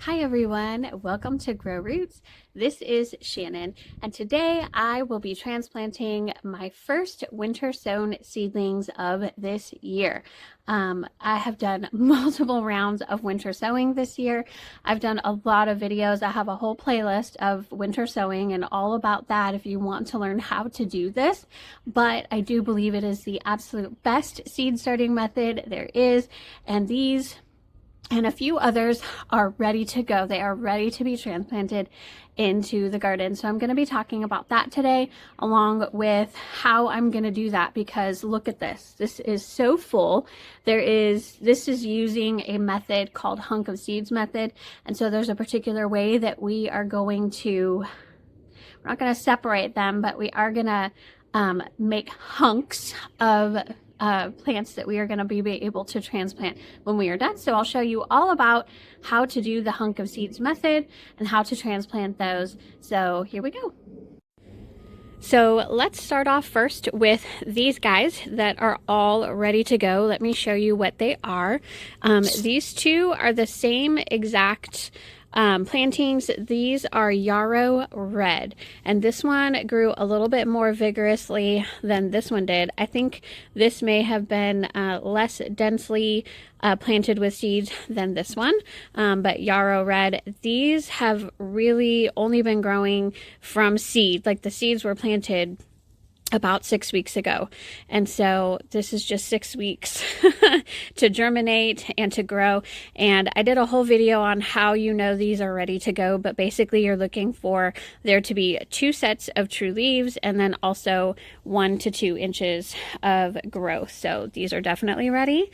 Hi everyone, welcome to Grow Roots. This is Shannon, and today I will be transplanting my first winter sown seedlings of this year. I have done multiple rounds of winter sowing this year. I've done a lot of videos. I have a whole playlist of winter sowing and all about that if you want to learn how to do this. But I do believe it is the absolute best seed starting method there is, and these and a few others are ready to go. They are ready to be transplanted into the garden. So I'm going to be talking about that today, along with how I'm going to do that, because look at this. This is so full. This is using a method called Hunk of Seeds Method. And so there's a particular way that we are going to, we're not going to separate them, but we are going to make hunks of plants that we are going to be able to transplant when we are done. So I'll show you all about how to do the Hunk of Seeds method and how to transplant those. So here we go. So let's start off first with these guys that are all ready to go. Let me show you what they are. These two are the same exact plantings. These are yarrow red, and this one grew a little bit more vigorously than this one did. I think this may have been less densely planted with seeds than this one, but yarrow red, these have really only been growing from seed. Like the seeds were planted about 6 weeks ago. And so this is just 6 weeks to germinate and to grow. And I did a whole video on how you know these are ready to go, but basically you're looking for there to be 2 sets of true leaves and then also 1 to 2 inches of growth. So these are definitely ready.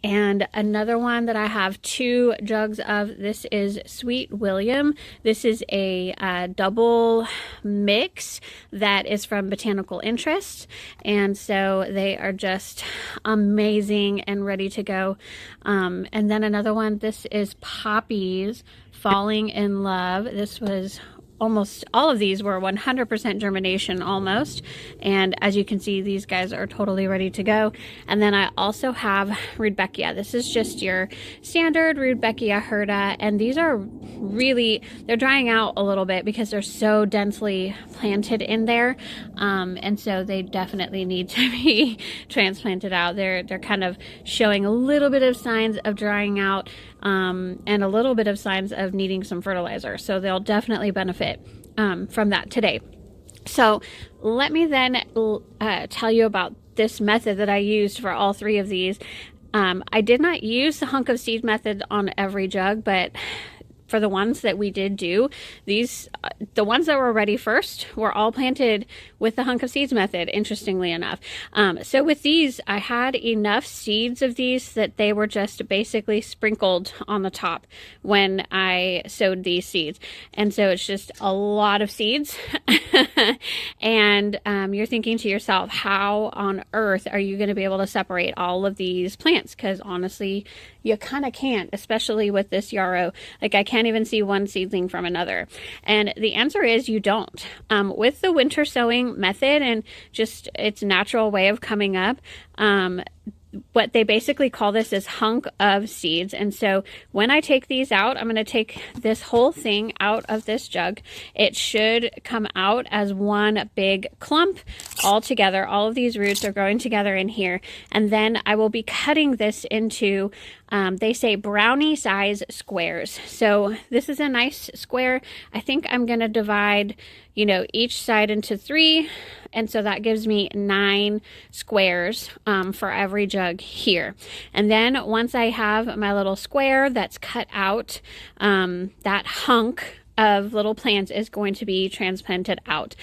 And another one that I have 2 jugs of, this is Sweet William. This is a double mix that is from Botanical Interest. And so they are just amazing and ready to go. And then another one, this is Poppies Falling in Love. This was almost all of these were 100% germination almost, and as you can see, these guys are totally ready to go. And then I also have Rudbeckia. This is just your standard Rudbeckia hirta, and these are really, they're drying out a little bit because they're so densely planted in there, and so they definitely need to be transplanted out. They're kind of showing a little bit of signs of drying out, and a little bit of signs of needing some fertilizer, so they'll definitely benefit from that today. So let me then tell you about this method that I used for all 3 of these. I did not use the Hunk of Seed method on every jug, but for the ones that we did do, the ones that were ready first were all planted with the Hunk of Seeds method, interestingly enough. So with these, I had enough seeds of these that they were just basically sprinkled on the top when I sowed these seeds. And so it's just a lot of seeds. And you're thinking to yourself, how on earth are you going to be able to separate all of these plants? Because honestly, you kind of can't, especially with this yarrow. Like I can't even see one seedling from another. And the answer is you don't. With the winter sowing method and just its natural way of coming up, what they basically call this is hunk of seeds. And so when I take these out, I'm going to take this whole thing out of this jug. It should come out as one big clump all together. All of these roots are growing together in here. And then I will be cutting this into, they say brownie size squares. So this is a nice square. I think I'm going to divide, each side into 3. And so that gives me 9 squares for every jug here. And then once I have my little square that's cut out, that hunk of little plants is going to be transplanted out.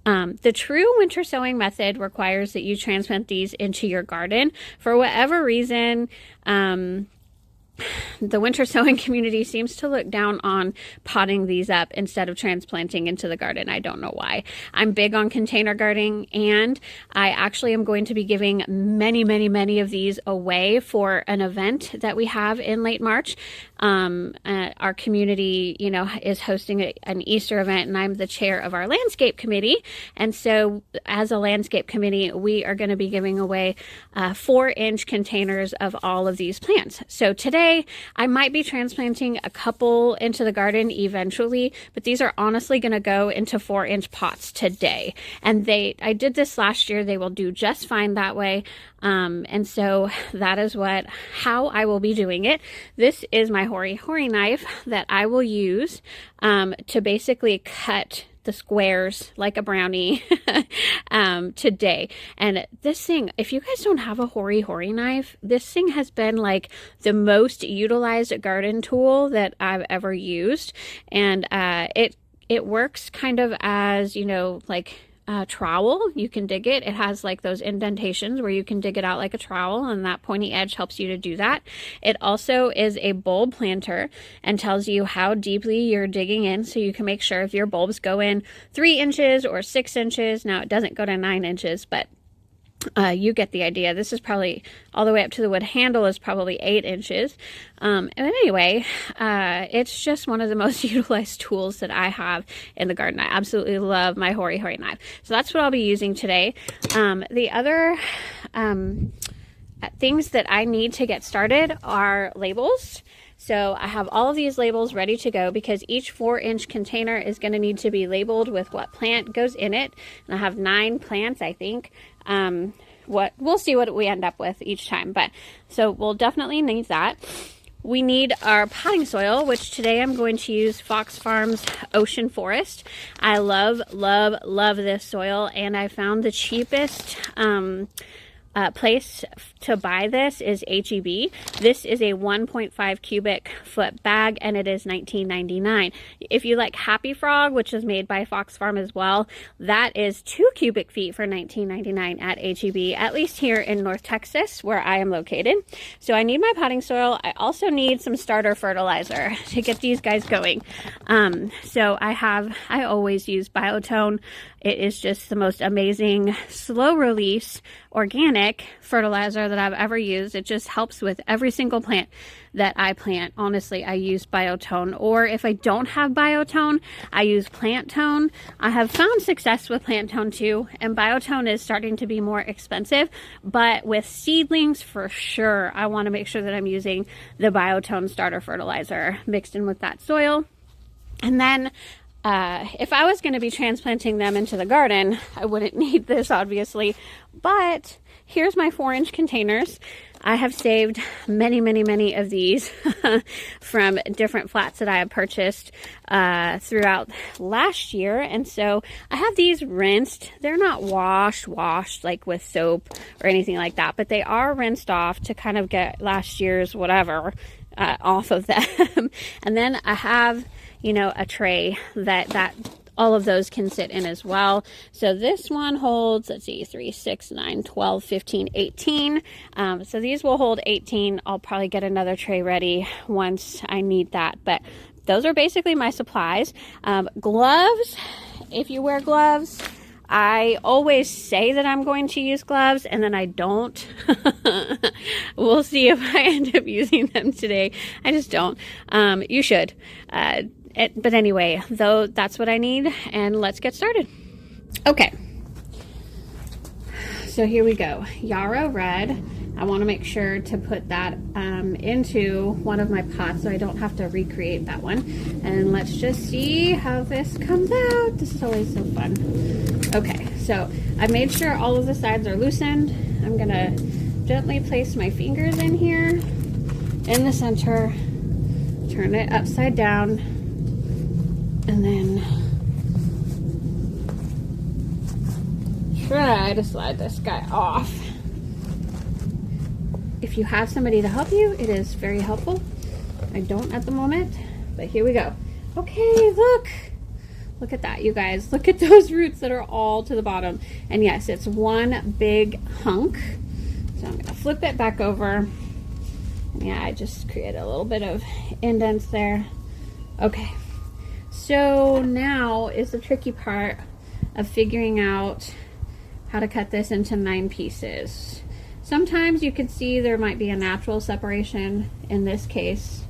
The true winter sowing method requires that you transplant these into your garden. For whatever reason, the winter sowing community seems to look down on potting these up instead of transplanting into the garden. I don't know why. I'm big on container gardening, and I actually am going to be giving many of these away for an event that we have in late March. Our community, is hosting an Easter event, and I'm the chair of our landscape committee. And so as a landscape committee, we are going to be giving away 4-inch containers of all of these plants. So today today I might be transplanting a couple into the garden eventually, but these are honestly going to go into 4-inch pots today. And I did this last year. They will do just fine that way. And so that is how I will be doing it. This is my hori knife that I will use to basically cut the squares like a brownie today. And this thing, if you guys don't have a hori knife, this thing has been like the most utilized garden tool that I've ever used. And it works kind of as, you know, like trowel. You can dig it. It has like those indentations where you can dig it out like a trowel, and that pointy edge helps you to do that. It also is a bulb planter and tells you how deeply you're digging in, so you can make sure if your bulbs go in 3 inches or 6 inches. Now it doesn't go to 9 inches, but you get the idea. This is probably all the way up to the wood handle is probably 8 inches. And anyway, it's just one of the most utilized tools that I have in the garden. I absolutely love my hori knife. So that's what I'll be using today. The other things that I need to get started are labels. So I have all of these labels ready to go because each 4-inch container is going to need to be labeled with what plant goes in it. And I have 9 plants, I think. We'll see what we end up with each time, but so we'll definitely need that. We need our potting soil, which today I'm going to use Fox Farms Ocean Forest. I love this soil, and I found the cheapest place to buy this is H-E-B. This is a 1.5 cubic foot bag, and it is $19.99. If you like Happy Frog, which is made by Fox Farm as well, that is 2 cubic feet for $19.99 at H-E-B, at least here in North Texas where I am located. So I need my potting soil. I also need some starter fertilizer to get these guys going. So I always use Biotone. It is just the most amazing slow release organic fertilizer that I've ever used. It just helps with every single plant that I plant. Honestly, I use Biotone, or if I don't have Biotone, I use Plant Tone. I have found success with Plant Tone too, and Biotone is starting to be more expensive, but with seedlings for sure, I want to make sure that I'm using the Biotone starter fertilizer mixed in with that soil. And then if I was going to be transplanting them into the garden, I wouldn't need this, obviously, but here's my 4-inch containers. I have saved many of these from different flats that I have purchased throughout last year. And so I have these rinsed. They're not washed like with soap or anything like that, but they are rinsed off to kind of get last year's whatever off of them. And then I have, you know, a tray that all of those can sit in as well. So this one holds, let's see, 3, 6, 9, 12, 15, 18. So these will hold 18. I'll probably get another tray ready once I need that. But those are basically my supplies. Gloves, if you wear gloves, I always say that I'm going to use gloves and then I don't. We'll see if I end up using them today. I just don't. You should. But anyway, though, that's what I need, and let's get started. Okay. So here we go. Yarrow red. I want to make sure to put that into one of my pots so I don't have to recreate that one. And let's just see how this comes out. This is always so fun. Okay, so I made sure all of the sides are loosened. I'm going to gently place my fingers in here in the center, turn it upside down, and then try to slide this guy off. If you have somebody to help you, it is very helpful. I don't at the moment, but here we go. Okay, look at that, you guys. Look at those roots that are all to the bottom. And yes, it's one big hunk. So I'm gonna flip it back over. And yeah, I just created a little bit of indents there. Okay. So now is the tricky part of figuring out how to cut this into 9 pieces. Sometimes you can see there might be a natural separation. In this case,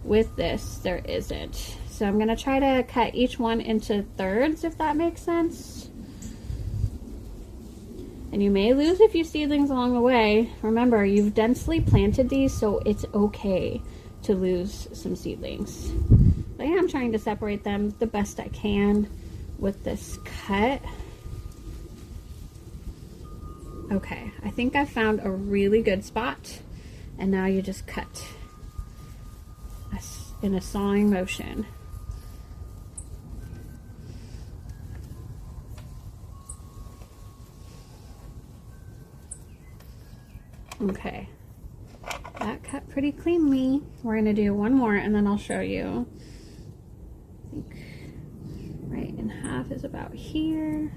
with this, there isn't. So I'm going to try to cut each one into thirds, if that makes sense. And you may lose a few seedlings along the way. Remember, you've densely planted these, so it's okay. to lose some seedlings. But I am trying to separate them the best I can with this cut. Okay, I think I found a really good spot, and now you just cut in a sawing motion. Okay, that cut pretty cleanly. We're gonna do one more and then I'll show you. I think right in half is about here.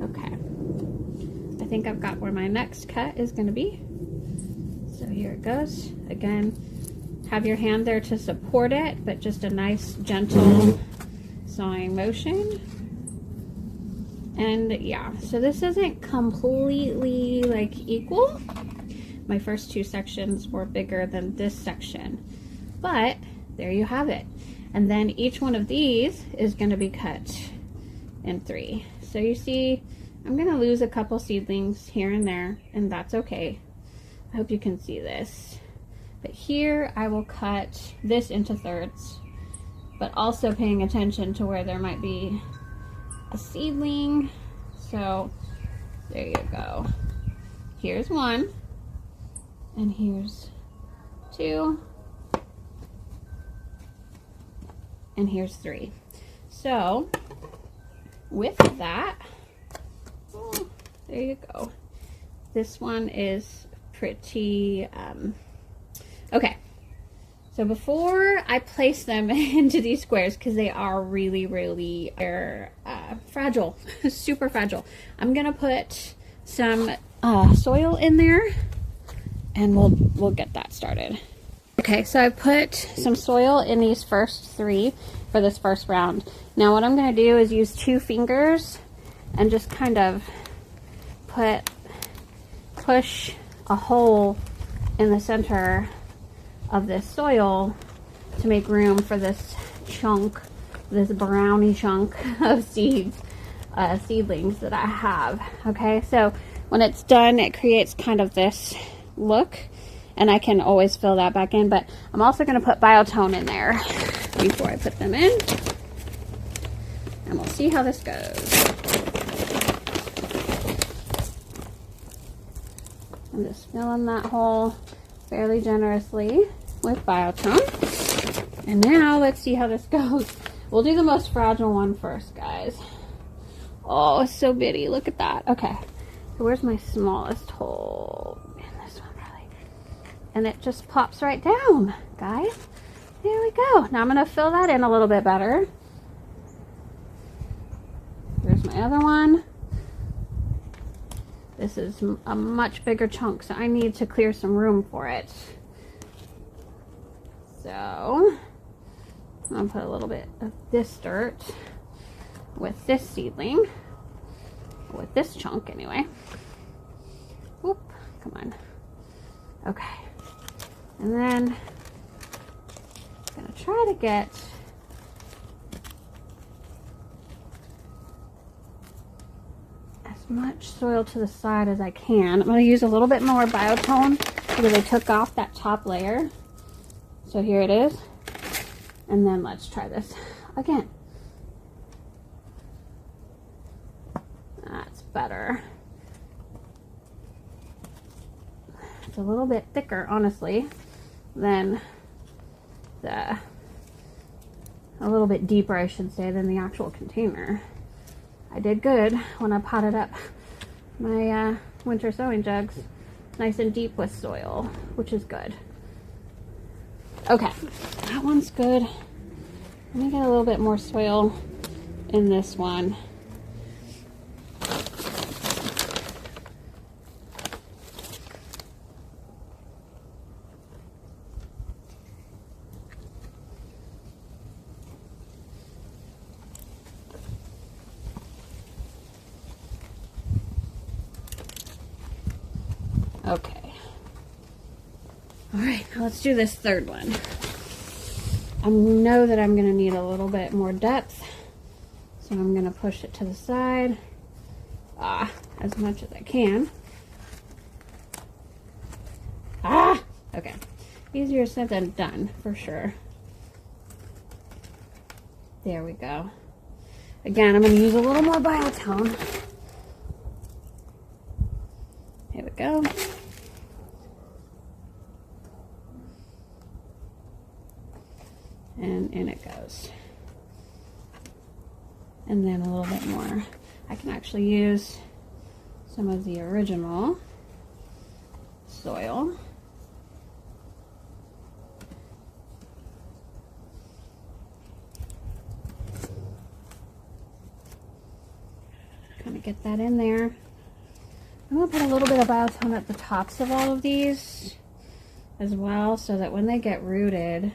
Okay, I think I've got where my next cut is gonna be. So here it goes. Again, have your hand there to support it, but just a nice gentle sawing motion. And yeah, so this isn't completely like equal. My first two sections were bigger than this section, but there you have it. And then each one of these is going to be cut in 3. So you see, I'm going to lose a couple seedlings here and there, and that's okay. I hope you can see this. But here I will cut this into thirds, but also paying attention to where there might be a seedling. So there you go. Here's 1, and here's 2, and here's 3. So with that, oh, there you go. This one is pretty okay. So before I place them into these squares, because they are really they're fragile, super fragile, I'm gonna put some soil in there, and we'll get that started. Okay, so I put some soil in these first 3 for this first round. Now what I'm gonna do is use 2 fingers and just kind of push a hole in the center of this soil to make room for this chunk, this brownie chunk of seedlings that I have. Okay, so when it's done, it creates kind of this look, and I can always fill that back in, but I'm also going to put biotone in there before I put them in, and we'll see how this goes. I'm just filling that hole fairly generously with biotone. And now let's see how this goes. We'll do the most fragile one first, guys. Oh, it's so bitty. Look at that. Okay. So where's my smallest hole? In this one, probably. And it just pops right down, guys. There we go. Now I'm going to fill that in a little bit better. There's my other one. This is a much bigger chunk, so I need to clear some room for it. So I'm gonna put a little bit of this dirt with this seedling, with this chunk anyway. Whoop, come on. Okay, and then I'm gonna try to get as much soil to the side as I can. I'm going to use a little bit more biotone because I took off that top layer. So here it is. And then let's try this again. That's better. It's a little bit thicker, honestly, than a little bit deeper, I should say, than the actual container. I did good when I potted up my winter sowing jugs nice and deep with soil, which is good. Okay, that one's good. Let me get a little bit more soil in this one. Okay. All right, now let's do this third one. I know that I'm going to need a little bit more depth, so I'm going to push it to the side as much as I can. Okay, easier said than done for sure. There we go. Again, I'm going to use a little more biotone. Here we go. And in it goes. And then a little bit more. I can actually use some of the original soil. Kind of get that in there. I'm going to put a little bit of biotone at the tops of all of these as well, so that when they get rooted,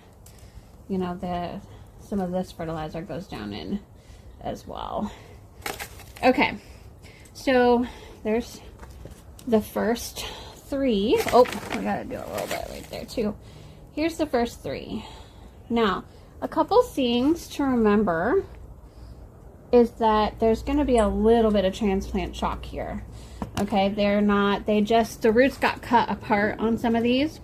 you know, some of this fertilizer goes down in as well. Okay, so there's the first 3. Oh, we gotta do a little bit right there too. Here's the first 3. Now, a couple things to remember is that there's going to be a little bit of transplant shock here. Okay, the roots got cut apart on some of these,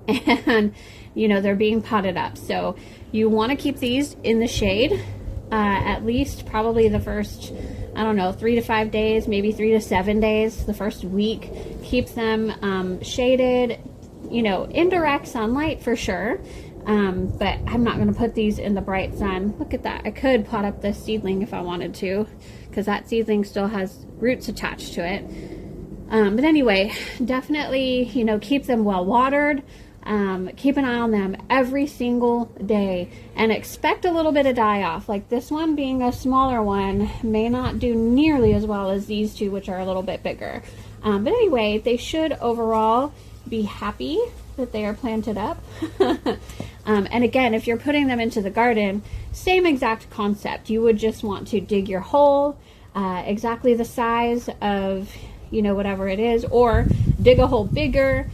and you know, they're being potted up. So you want to keep these in the shade at least probably the first, I don't know, 3 to 5 days, maybe 3 to 7 days, the first week. Keep them shaded, you know, indirect sunlight for sure. But I'm not going to put these in the bright sun. Look at that. I could pot up this seedling if I wanted to, because that seedling still has roots attached to it. But anyway, definitely, you know, keep them well watered. Keep an eye on them every single day, and expect a little bit of die off. Like this one, being a smaller one, may not do nearly as well as these two, which are a little bit bigger. But anyway, they should overall be happy that they are planted up. And again, if you're putting them into the garden, same exact concept. You would just want to dig your hole exactly the size of, you know, whatever it is, or dig a hole bigger,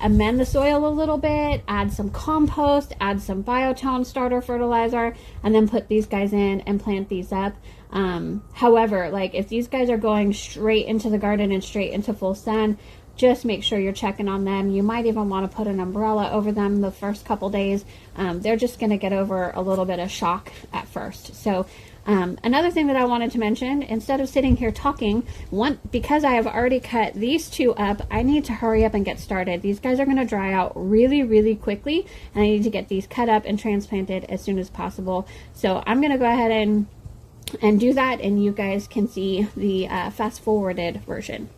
amend the soil a little bit, add some compost, add some biotone starter fertilizer, and then put these guys in and plant these up. However, like if these guys are going straight into the garden and straight into full sun, just make sure you're checking on them. You might even want to put an umbrella over them the first couple days. They're just going to get over a little bit of shock at first. So another thing that I wanted to mention, instead of sitting here talking, because I have already cut these 2 up, I need to hurry up and get started. These guys are going to dry out really, really quickly, and I need to get these cut up and transplanted as soon as possible. So I'm going to go ahead and do that, and you guys can see the fast forwarded version.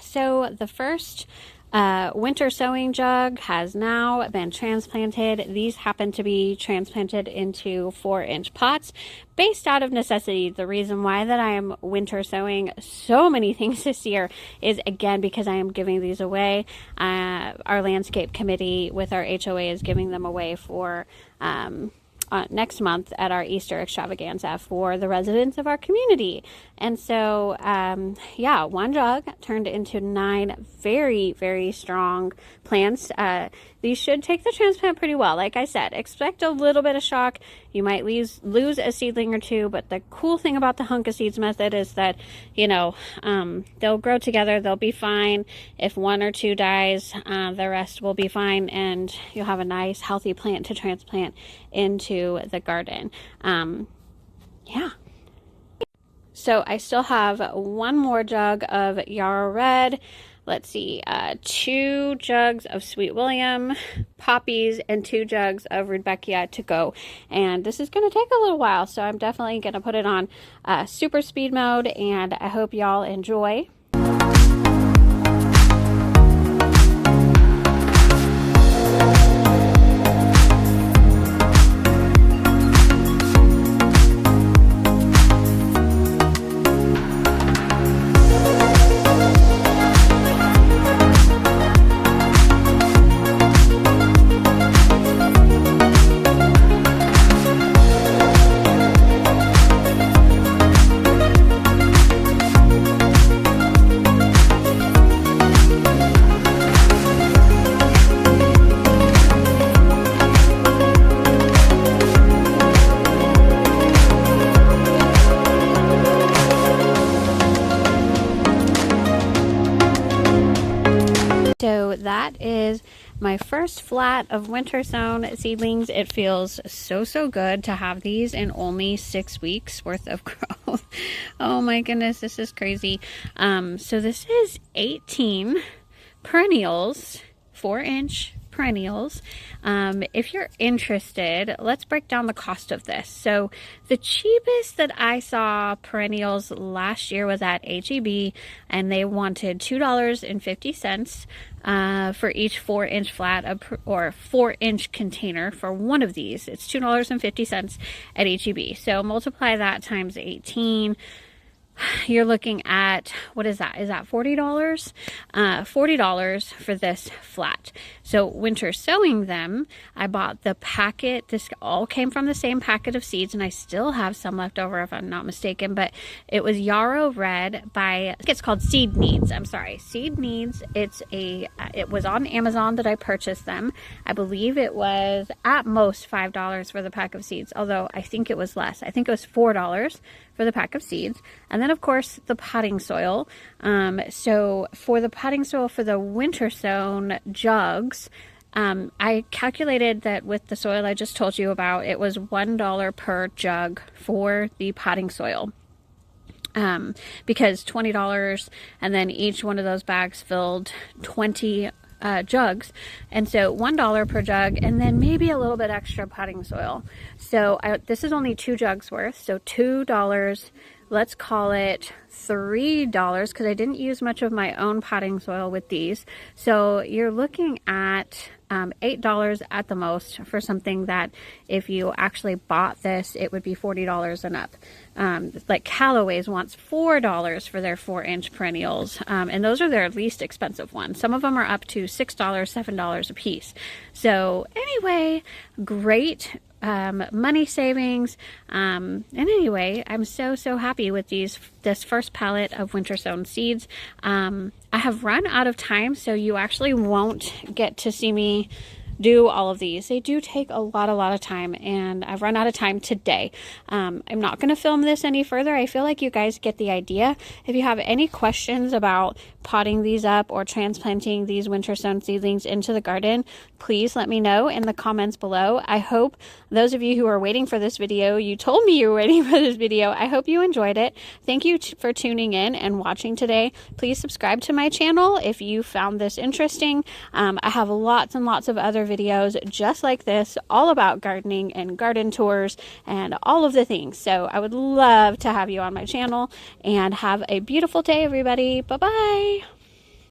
So the first winter sowing jug has now been transplanted. These happen to be transplanted into 4-inch pots based out of necessity. The reason why that I am winter sowing so many things this year is, again, because I am giving these away. Our landscape committee with our HOA is giving them away for next month at our Easter extravaganza for the residents of our community. And so, yeah, 1 jug turned into 9 very, very strong plants. These should take the transplant pretty well. Like I said, expect a little bit of shock. You might lose a seedling or 2, but the cool thing about the Hunk of Seeds method is that, you know, they'll grow together. They'll be fine. If 1 or 2 dies, the rest will be fine, and you'll have a nice, healthy plant to transplant into the garden. Yeah. So I still have 1 more jug of Yarrow Red. Let's see, 2 jugs of Sweet William, poppies, and 2 jugs of Rudbeckia to go. And this is going to take a little while, so I'm definitely going to put it on super speed mode, and I hope y'all enjoy. So that is my first flat of winter sown seedlings. It feels so good to have these in only 6 weeks worth of growth. Oh my goodness, this is crazy. So this is 18 perennials, 4-inch perennials. If you're interested, let's break down the cost of this. So the cheapest that I saw perennials last year was at HEB, and they wanted $2.50 for each 4-inch flat or 4-inch container for one of these. It's $2.50 at HEB. So multiply that times 18. You're looking at, what is that? Is that $40? $40 for this flat. So winter sowing them, I bought the packet. This all came from the same packet of seeds, and I still have some left over if I'm not mistaken, but it was Yarrow Red by, I think it's called Seed Needs. I'm sorry, Seed Needs. It was on Amazon that I purchased them. I believe it was at most $5 for the pack of seeds, although I think it was less. I think it was $4 for the pack of seeds. And then of course the potting soil. So for the potting soil for the winter sown jugs, I calculated that with the soil I just told you about, it was $1 per jug for the potting soil. Because $20, and then each one of those bags filled 20 jugs, and so $1 per jug, and then maybe a little bit extra potting soil. So this is only 2 jugs worth, so $2. Let's call it $3 because I didn't use much of my own potting soil with these. So you're looking at $8 at the most for something that if you actually bought this, it would be $40 and up. Like Callaway's wants $4 for their 4-inch perennials, and those are their least expensive ones. Some of them are up to $6, $7 a piece. So anyway, great money savings. And anyway, I'm so happy with this first pallet of winter sown seeds. I have run out of time, so you actually won't get to see me do all of these. They do take a lot of time, and I've run out of time today. I'm not going to film this any further. I feel like you guys get the idea. If you have any questions about potting these up or transplanting these winter sown seedlings into the garden, please let me know in the comments below. I hope those of you who are waiting for this video, you told me you were waiting for this video. I hope you enjoyed it. Thank you for tuning in and watching today. Please subscribe to my channel if you found this interesting. I have lots and lots of other videos just like this, all about gardening and garden tours and all of the things. So I would love to have you on my channel, and have a beautiful day, everybody. Bye-bye.